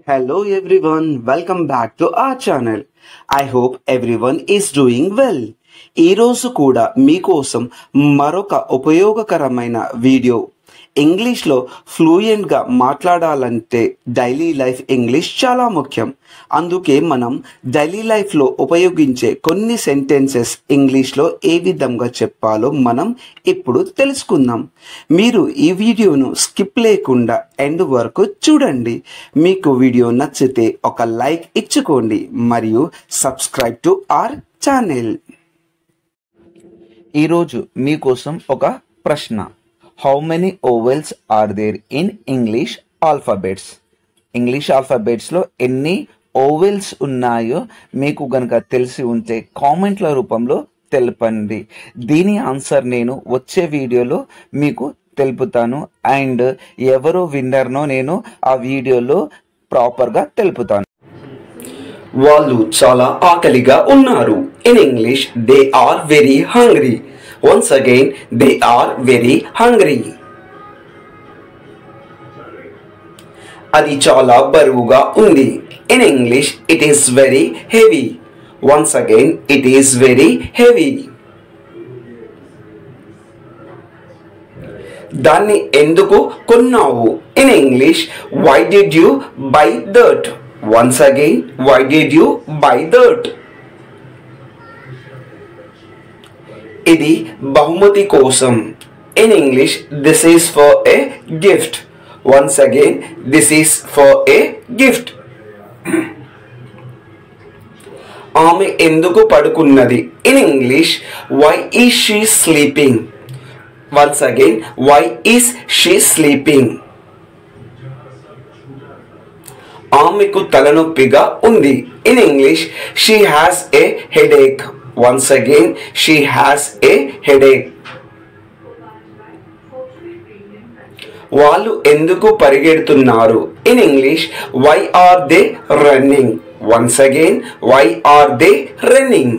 Hello everyone, welcome back to our channel. I hope everyone is doing well. ఈ రోజు కూడా మీకోసం మరొక ఉపయోగకరమైన వీడియో. ఇంగ్లీష్లో ఫ్లూయెంట్గా మాట్లాడాలంటే డైలీ లైఫ్ ఇంగ్లీష్ చాలా ముఖ్యం. అందుకే మనం డైలీ లైఫ్లో ఉపయోగించే కొన్ని సెంటెన్సెస్ ఇంగ్లీష్లో ఏ విధంగా చెప్పాలో మనం ఇప్పుడు తెలుసుకుందాం. మీరు ఈ వీడియోను స్కిప్ లేకుండా ఎండ్ వరకు చూడండి. మీకు వీడియో నచ్చితే ఒక లైక్ ఇచ్చుకోండి మరియు సబ్స్క్రైబ్ టు అవర్ ఛానల్. ఈరోజు మీకోసం ఒక ప్రశ్న. How many vowels are there in English alphabets? English ఆల్ఫాబెట్స్లో ఎన్ని ఓవెల్స్ ఉన్నాయో మీకు కనుక తెలిసి ఉంటే కామెంట్ల రూపంలో తెలపండి. దీని ఆన్సర్ నేను వచ్చే వీడియోలో మీకు తెలుపుతాను. అండ్ ఎవరు విన్నర్నో నేను ఆ వీడియోలో ప్రాపర్గా తెలుపుతాను. వాళ్ళు చాలా ఆకలిగా ఉన్నారు. In English they are very hungry. Once again, they are very hungry. అది చాలా బరువుగా ఉంది. In English, it is very heavy. Once again, it is very heavy. దాన్ని ఎందుకు కొన్నావు? In English, why did you buy that? Once again, why did you buy that? ఇది బహుమతి కోసం. In English this is for a gift. Once again this is for a gift. ఆమె ఎందుకు పడుకున్నది? In English why is she sleeping? Once again why is she sleeping. ఆమెకు తలనొప్పిగా ఉంది. In English she has a headache. Once again, she has a headache. వాళ్ళు ఎందుకు పరిగెడుతున్నారు? In English, why are they running? Once again, why are they running?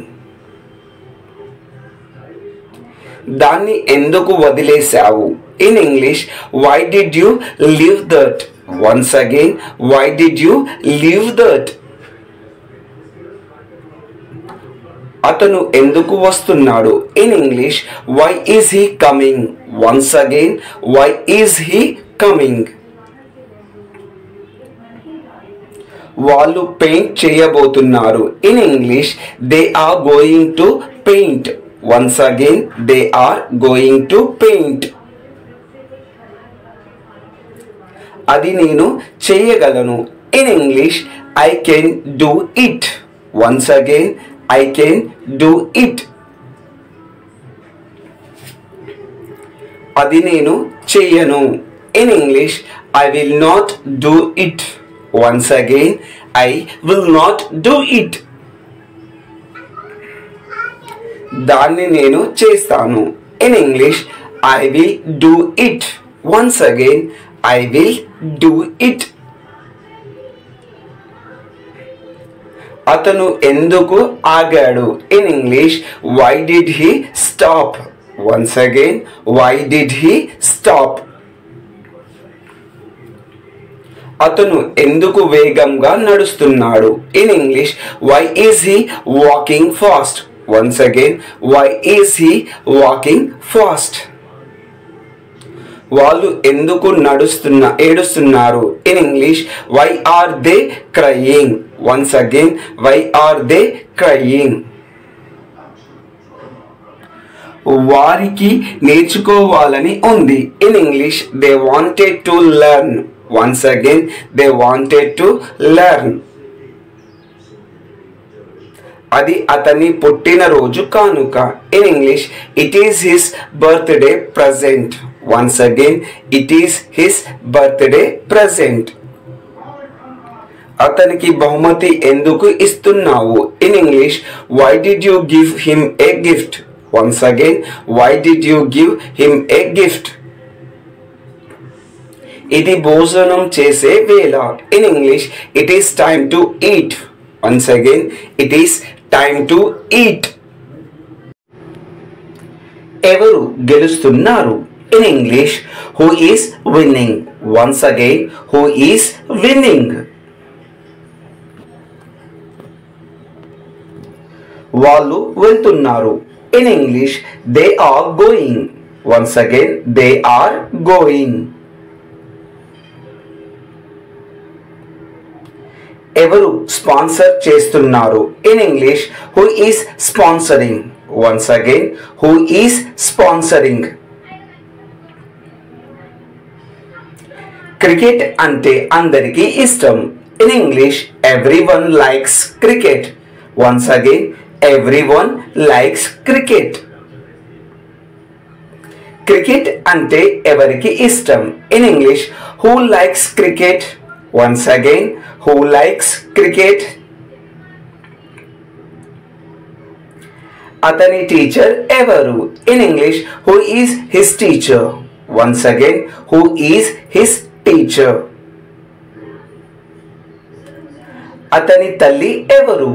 దాన్ని ఎందుకు వదిలేశావు? In English, why did you leave that? Once again, why did you leave that? అతను ఎందుకు వస్తున్నాడు? In English why is he coming? Once again why is he coming. వాళ్ళు paint చేయబోతున్నారు. In English they are going to paint. Once again they are going to paint. అది నేను చేయగలను. In English I can do it. Once again I can do it. అది నేను చెయ్యను. In English, I will not do it. Once again, I will not do it. దాన్ని నేను చేస్తాను. In English, I will do it. Once again, I will do it. అతను ఎందుకు ఆగాడు? In English why did he stop? Once again why did he stop. అతను ఎందుకు వేగంగా నడుస్తున్నాడు? In English why is he walking fast? Once again why is he walking fast. వాళ్ళు ఎందుకు ఏడుస్తున్నారు? In English why are they crying? Once again why are they crying. వారికి నేర్చుకోవాలని ఉంది. In English they wanted to learn. Once again they wanted to learn. అది అతని పుట్టినరోజు కానుక. In English it is his birthday present. Once again, it is his birthday present. అతనికి బహుమతి ఎందుకు ఇస్తున్నావు? In English, why did you give him a gift? Once again, why did you give him a gift? ఇది భోజనం చేసే వేళ. In English, it is time to eat. Once again, it is time to eat. ఎవరు గెలుస్తున్నారు? In English, who is winning? Once again, who is winning? వాళ్ళు వెళ్తున్నారు. In English, they are going. Once again, they are going. ఎవరు sponsor చేస్తున్నారు? In English, who is sponsoring? Once again, who is sponsoring? Cricket అంటే అందరికీ ఇష్టం. In English, everyone likes cricket. Once again, everyone likes cricket. Cricket అంటే ఎవరికి ఇష్టం? In English, who likes cricket? Once again, who likes cricket? అతని teacher ఎవరు? In English, who is his teacher? Once again, who is his teacher? అతని తల్లి ఎవరు?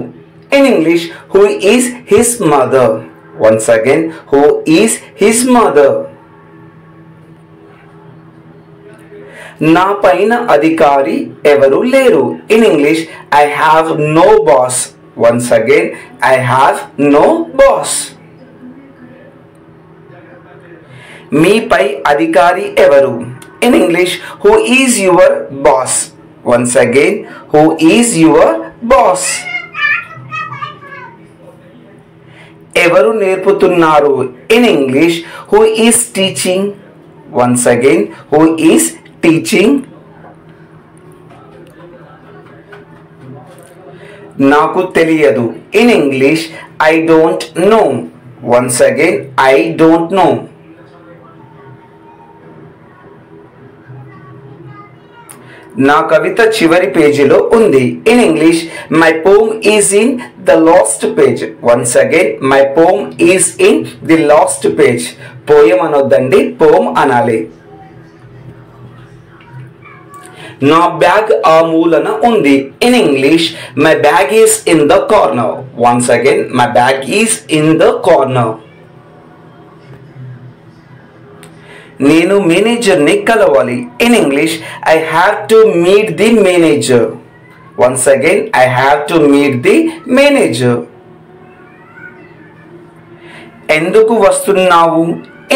In English, who is his mother? Once again, who is his mother? నా పైన అధికారి ఎవరు లేరు. In English, I have no boss. Once again, I have no boss. మీపై అధికారి ఎవరు? In English, who is your boss? Once again, who is your boss? ఎవరు నేర్పుతున్నారు? In English, who is teaching? Once again, who is teaching? నాకు తెలియదు. In English, I don't know. Once again, I don't know. నా కవిత చివరి పేజీలో ఉంది. In English, my poem is in the last page. Once again, my poem is in the last page. Poem అనొద్దండి, poem అనాలి. నా bag ఆ మూలన ఉంది. In English, my bag is in the corner. Once again, my bag is in the corner. నేను మేనేజర్ని కలవాలి. In English, I have to meet the manager. Once again, I have to meet the manager. ఎందుకు వస్తున్నావు?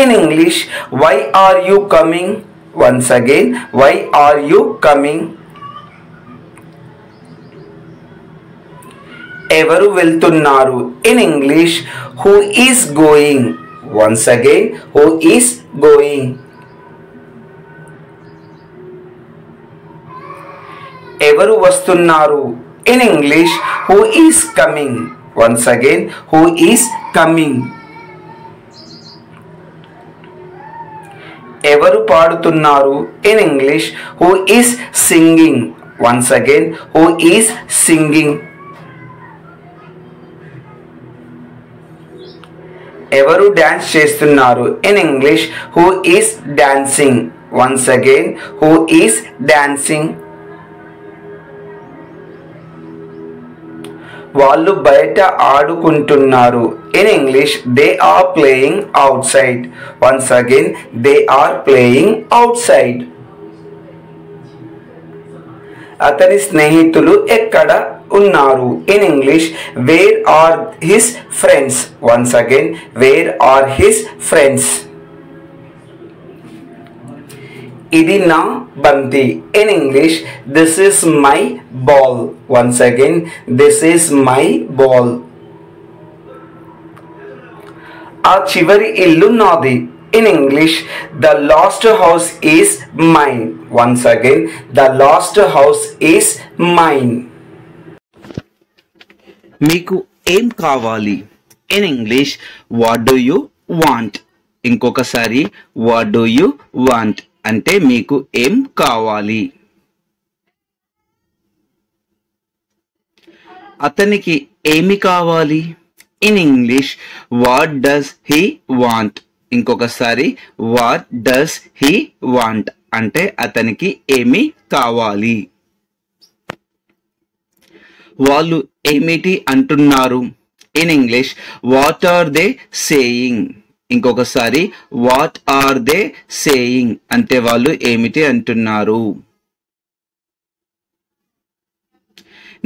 In English, why are you coming? Once again, why are you coming? ఎవరు వెళ్తున్నారు? In English, who is going? Once again, who is going? ఎవరు వస్తున్నారు? In English, who is coming? Once again, who is coming? ఎవరు పాడుతున్నారు? In English, who is singing? Once again, who is singing? ఎవరు dance చేస్తున్నారు? In English, who is dancing? Once again, who is dancing? వాళ్ళు బయట ఆడుకుంటున్నారు. In English, they are playing outside. Once again, they are playing outside. అతని స్నేహితులు ఎక్కడ ఉన్నారు? In English, where are his friends? Once again, where are his friends? ఇది నా బంతి. In English, this is my ball. Once again, this is my ball. ఆ చివరి ఇల్లు నాది. In English, the last house is mine. Once again, the last house is mine. మీకు ఏం కావాలి? In English, what do you want? ఇంకొకసారి what do you want అంటే మీకు ఏం కావాలి? అతనికి ఏమి కావాలి? In English, what does he want? ఇంకొకసారి what does he want అంటే అతనికి ఏమి కావాలి? వాళ్ళు ఏమిటి అంటున్నారు? In English, what are they saying? ఇంకొకసారి what are they saying అంటే వాళ్ళు ఏమిటి అంటున్నారు?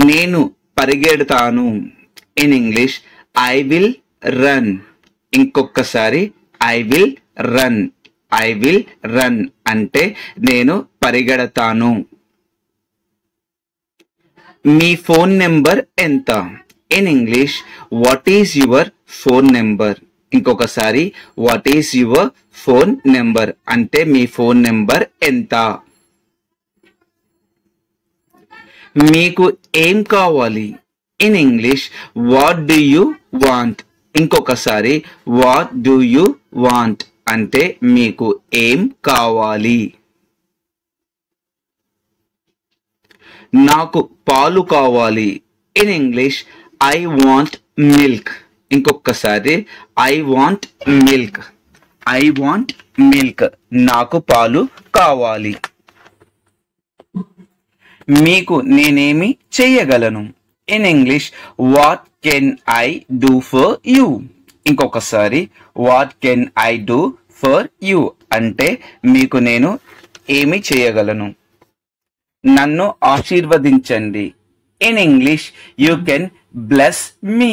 నేను పరిగెడతాను. In English, I will run. ఇంకొకసారి I will run. I will run అంటే నేను పరిగెడతాను. మీ ఫోన్ నెంబర్ ఎంత? In English what is your phone number. ఇంకొకసారి what is your phone number అంటే మీ ఫోన్ నెంబర్ ఎంత. మీకు ఏం కావాలి? In English what do you want. ఇంకొకసారి వాట్ డూ యూ వాంట్ అంటే మీకు ఏం కావాలి. నాకు పాలు కావాలి. In English I want milk. ఇంకొకసారి I want milk. I want milk నాకు పాలు కావాలి. మీకు నేనేమి చేయగలను? In English what can I do for you. ఇంకొకసారి what can I do for you అంటే మీకు నేను ఏమి చేయగలను. నన్ను ఆశీర్వదించండి. In English you can bless me.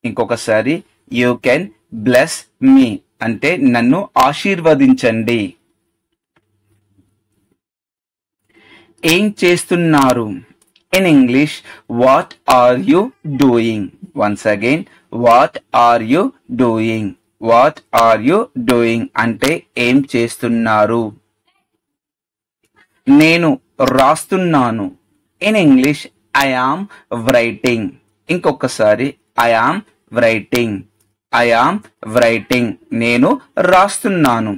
ఇంకొకసారి యూ కెన్ బ్లెస్ మీ అంటే నన్ను ఆశీర్వదించండి. ఏం చేస్తున్నారు? In English what are you doing. Once again what are you doing. What are you doing అంటే ఏం చేస్తున్నారు. నేను రాస్తున్నాను. In English I am writing. ఇంకొకసారి I am writing. I am writing నేను రాస్తున్నాను.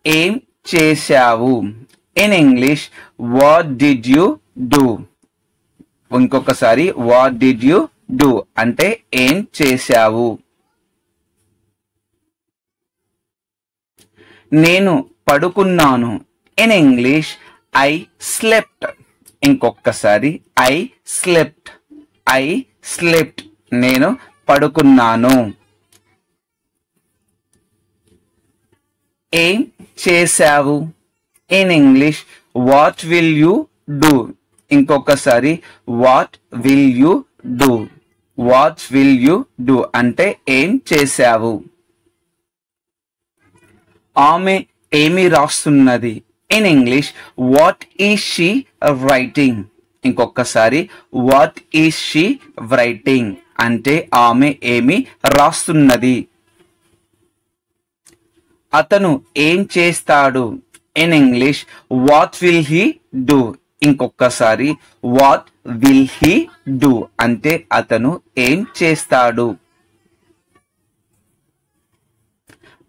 ఏం చేశావు? In English what did you do. ఇంకొకసారి వాట్ డిడ్ యు డూ అంటే ఏం చేశావు. నేను పడుకున్నాను. In English I slept. ఇంకొకసారి ఐ స్లెప్ట్. ఐ స్లెప్ట్ నేను పడుకున్నాను. ఏం చేశావు? In English what will you do. ఇంకొకసారి what will you do. What will you do అంటే ఏం చేశావు. ఆమె ఏమి రాస్తున్నది? In English what is she writing. ఇంకొకసారి వాట్ ఈజ్ షీ రైటింగ్ అంటే ఆమె ఏమి రాస్తున్నది. అతను ఏం చేస్తాడు? In English what will he do. ఇంకొకసారి వాట్ విల్ హీ డూ అంటే అతను ఏం చేస్తాడు.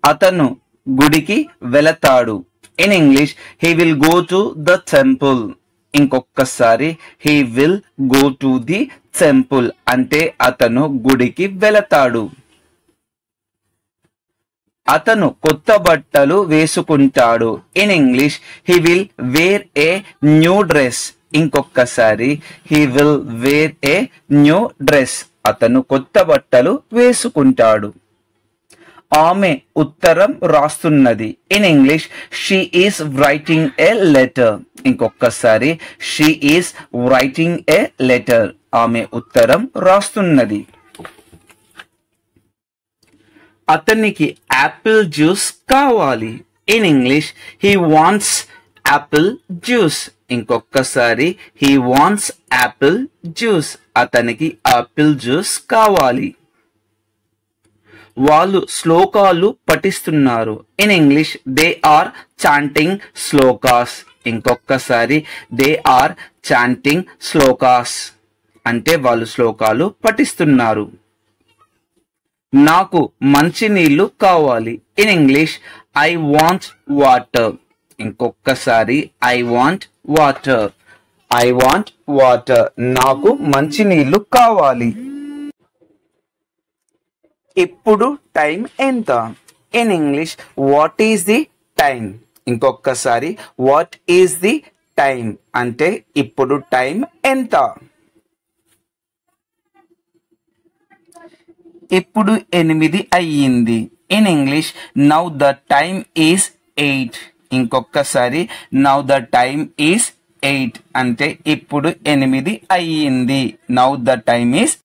అతను గుడికి వెళతాడు. In English he will go to the temple. ఇంకొకసారి he will go to the temple అంటే అతను గుడికి వెళతాడు. అతను కొత్త బట్టలు వేసుకుంటాడు. In English he will wear a new dress. ఇంకొకసారి he will wear a new dress అతను కొత్త బట్టలు వేసుకుంటాడు. ఆమె ఉత్తరం రాస్తున్నది. In English she is writing a letter. ఇంకొకసారి she is writing a letter ఆమె ఉత్తరం రాస్తున్నది. అతనికి యాపిల్ జ్యూస్ కావాలి. In English he wants apple juice. ఇంకొకసారి హీ వాంట్స్ యాపిల్ జ్యూస్ అతనికి యాపిల్ జ్యూస్ కావాలి. వాళ్ళు శ్లోకాలు పఠిస్తున్నారు. In English they are chanting shlokas. ఇంకొకసారి దే ఆర్ చాంటింగ్ శ్లోకాస్ అంటే వాళ్ళు శ్లోకాలు పఠిస్తున్నారు. నాకు మంచినీళ్ళు కావాలి. In English I want water. ఇంకొకసారి I want water. I want water నాకు మంచినీళ్ళు కావాలి. ఇప్పుడు టైం ఎంత? In English what is the time. ఇంకొకసారి వాట్ ఈస్ ది టైం అంటే ఇప్పుడు టైం ఎంత. ఇప్పుడు 8 అయ్యింది. In English now the time is 8. ఇంకొకసారి నౌ ద టైమ్ ఈస్ 8 అంటే ఇప్పుడు 8 అయ్యింది. Now the time is